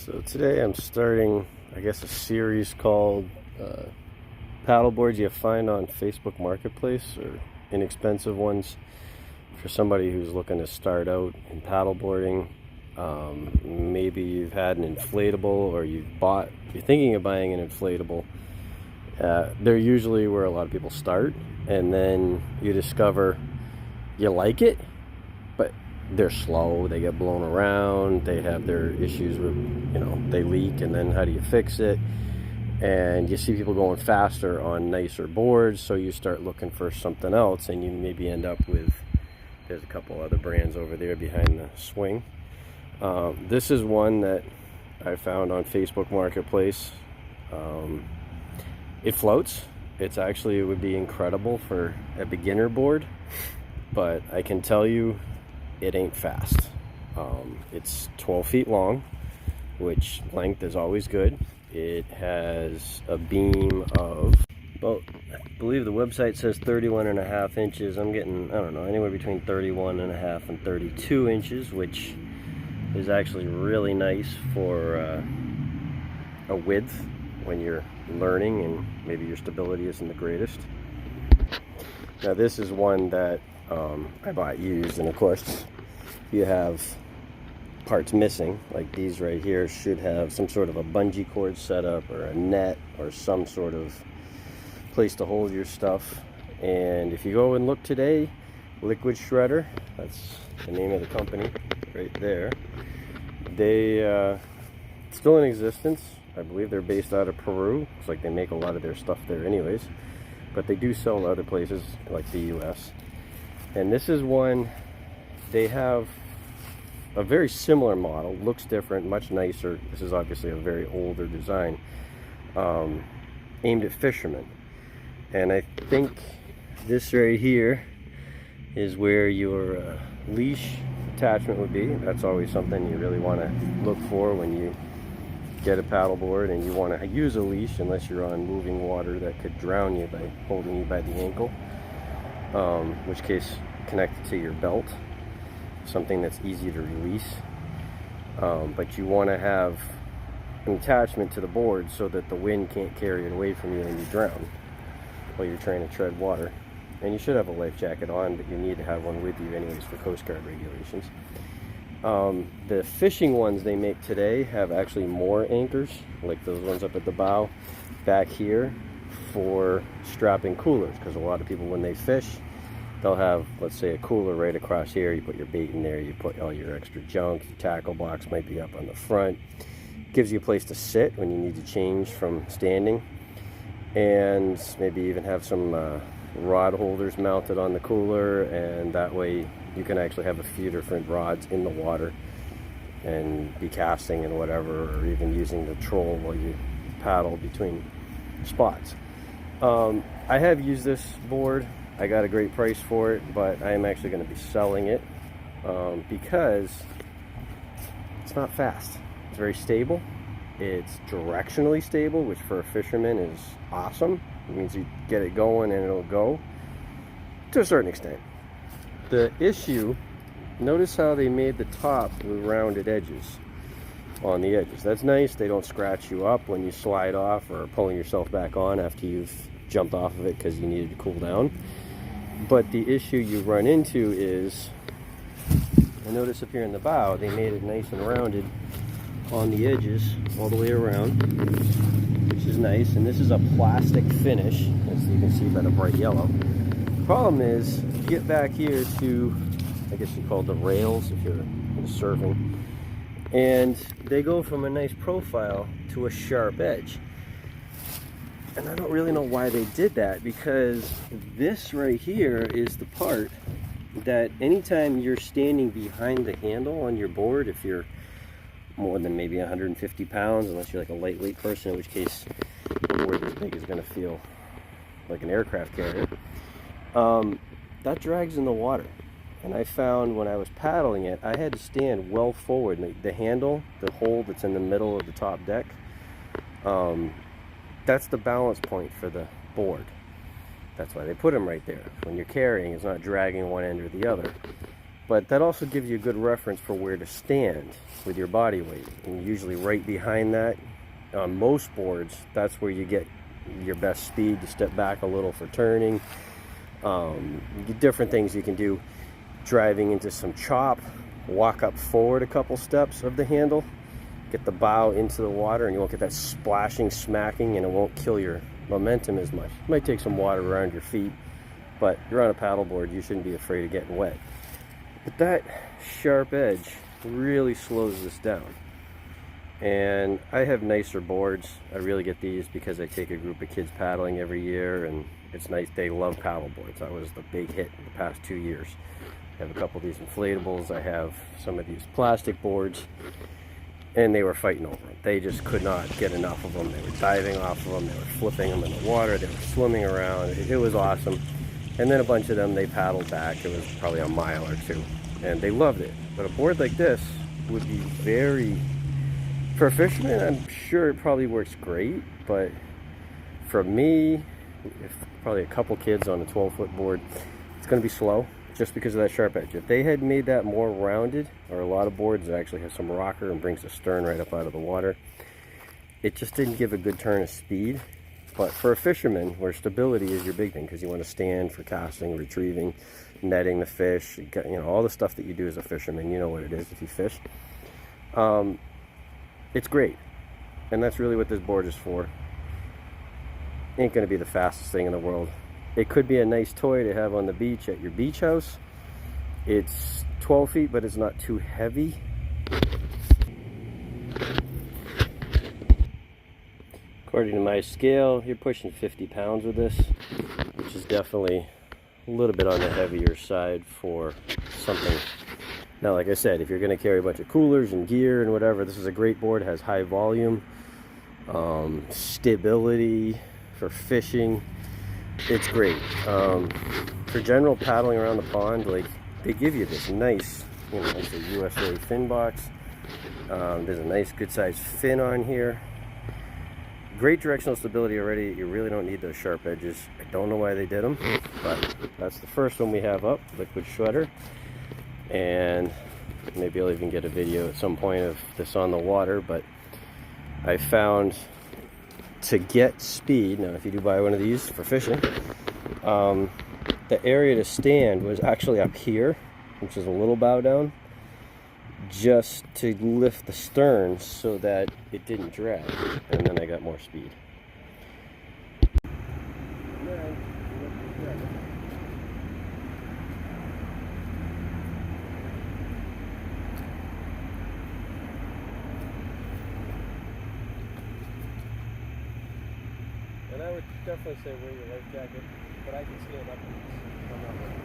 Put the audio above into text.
So today I'm starting, I guess, a series called paddleboards you find on Facebook Marketplace, or inexpensive ones for somebody who's looking to start out in paddleboarding. Maybe you've had an inflatable, or you're thinking of buying an inflatable. They're usually where a lot of people start, and then you discover you like it, but they're slow, they get blown around, they have their issues with, they leak, and then how do you fix it? And you see people going faster on nicer boards, so you start looking for something else, and you maybe end up with, there's a couple other brands over there behind the swing. This is one that I found on Facebook Marketplace. It floats. It would be incredible for a beginner board, but I can tell you it ain't fast. It's 12 feet long, which length is always good. It has a beam of about, I believe the website says 31.5 inches. I'm getting, I don't know, anywhere between 31.5 and 32 inches, which is actually really nice for a width when you're learning and maybe your stability isn't the greatest. Now this is one that I bought used, and of course you have parts missing, like these right here should have some sort of a bungee cord setup or a net or some sort of place to hold your stuff. And if you go and look today, Liquid Shredder, that's the name of the company right there, they still in existence. I believe they're based out of Peru. It's like they make a lot of their stuff there anyways, but they do sell in other places like the US. And this is one, they have a very similar model, looks different, much nicer. This is obviously a very older design, aimed at fishermen. And I think this right here is where your leash attachment would be. That's always something you really want to look for when you get a paddleboard and you want to use a leash, unless you're on moving water that could drown you by holding you by the ankle, in which case connect it to your belt, something that's easy to release. But you want to have an attachment to the board so that the wind can't carry it away from you and you drown while you're trying to tread water. And you should have a life jacket on, but you need to have one with you anyways for Coast Guard regulations. The fishing ones they make today have actually more anchors, like those ones up at the bow back here, for strapping coolers, because a lot of people when they fish, they'll have, let's say, a cooler right across here. You put your bait in there, you put all your extra junk, your tackle box might be up on the front. Gives you a place to sit when you need to change from standing, and maybe even have some rod holders mounted on the cooler, and that way you can actually have a few different rods in the water and be casting and whatever, or even using the troll while you paddle between spots. I have used this board. I got a great price for it, but I am actually going to be selling it because it's not fast. It's very stable. It's directionally stable, which for a fisherman is awesome. It means you get it going and it'll go to a certain extent. The issue, notice how they made the top with rounded edges on the edges. That's nice. They don't scratch you up when you slide off or pulling yourself back on after you've jumped off of it because you needed to cool down. But the issue you run into is, I notice up here in the bow, they made it nice and rounded on the edges all the way around, which is nice. And this is a plastic finish, as you can see by the bright yellow. The problem is, you get back here to, I guess you call it the rails if you're into surfing, and they go from a nice profile to a sharp edge. And I don't really know why they did that, because this right here is the part that anytime you're standing behind the handle on your board, if you're more than maybe 150 pounds, unless you're like a lightweight person, in which case a board this big is going to feel like an aircraft carrier, that drags in the water. And I found when I was paddling it, I had to stand well forward. The handle, the hole that's in the middle of the top deck, that's the balance point for the board. That's why they put them right there. When you're carrying, it's not dragging one end or the other. But that also gives you a good reference for where to stand with your body weight. And usually right behind that, on most boards, that's where you get your best speed. You step back a little for turning. Different things you can do. Driving into some chop, walk up forward a couple steps of the handle, get the bow into the water, and you won't get that splashing, smacking, and it won't kill your momentum as much. You might take some water around your feet, but you're on a paddleboard, you shouldn't be afraid of getting wet. But that sharp edge really slows this down. And I have nicer boards. I really get these because I take a group of kids paddling every year, and it's nice. They love paddleboards. That was the big hit in the past 2 years. I have a couple of these inflatables. I have some of these plastic boards, and they were fighting over them. They just could not get enough of them. They were diving off of them. They were flipping them in the water. They were swimming around. It was awesome. And then a bunch of them, they paddled back. It was probably a mile or two, and they loved it. But a board like this would be very, for a fisherman, I'm sure it probably works great. But for me, if probably a couple kids on a 12-foot board, it's going to be slow. Just because of that sharp edge. If they had made that more rounded, or a lot of boards that actually have some rocker and brings the stern right up out of the water, it just didn't give a good turn of speed. But for a fisherman, where stability is your big thing, because you want to stand for casting, retrieving, netting the fish, you know, all the stuff that you do as a fisherman, you know what it is if you fish. It's great, and that's really what this board is for. Ain't going to be the fastest thing in the world. It could be a nice toy to have on the beach at your beach house. It's 12 feet, but it's not too heavy. According to my scale, you're pushing 50 pounds with this, which is definitely a little bit on the heavier side for something. Now, like I said, if you're going to carry a bunch of coolers and gear and whatever, this is a great board. It has high volume, stability for fishing. It's great. For general paddling around the pond, like, they give you this nice, you know, it's a USA fin box. There's a nice good sized fin on here. Great directional stability already. You really don't need those sharp edges. I don't know why they did them, but that's the first one we have up, liquid shredder. And maybe I'll even get a video at some point of this on the water, but I found, to get speed, now if you do buy one of these for fishing, the area to stand was actually up here, which is a little bow down, just to lift the stern so that it didn't drag, and then I got more speed. And I would definitely say wear your life jacket, but I can stand up and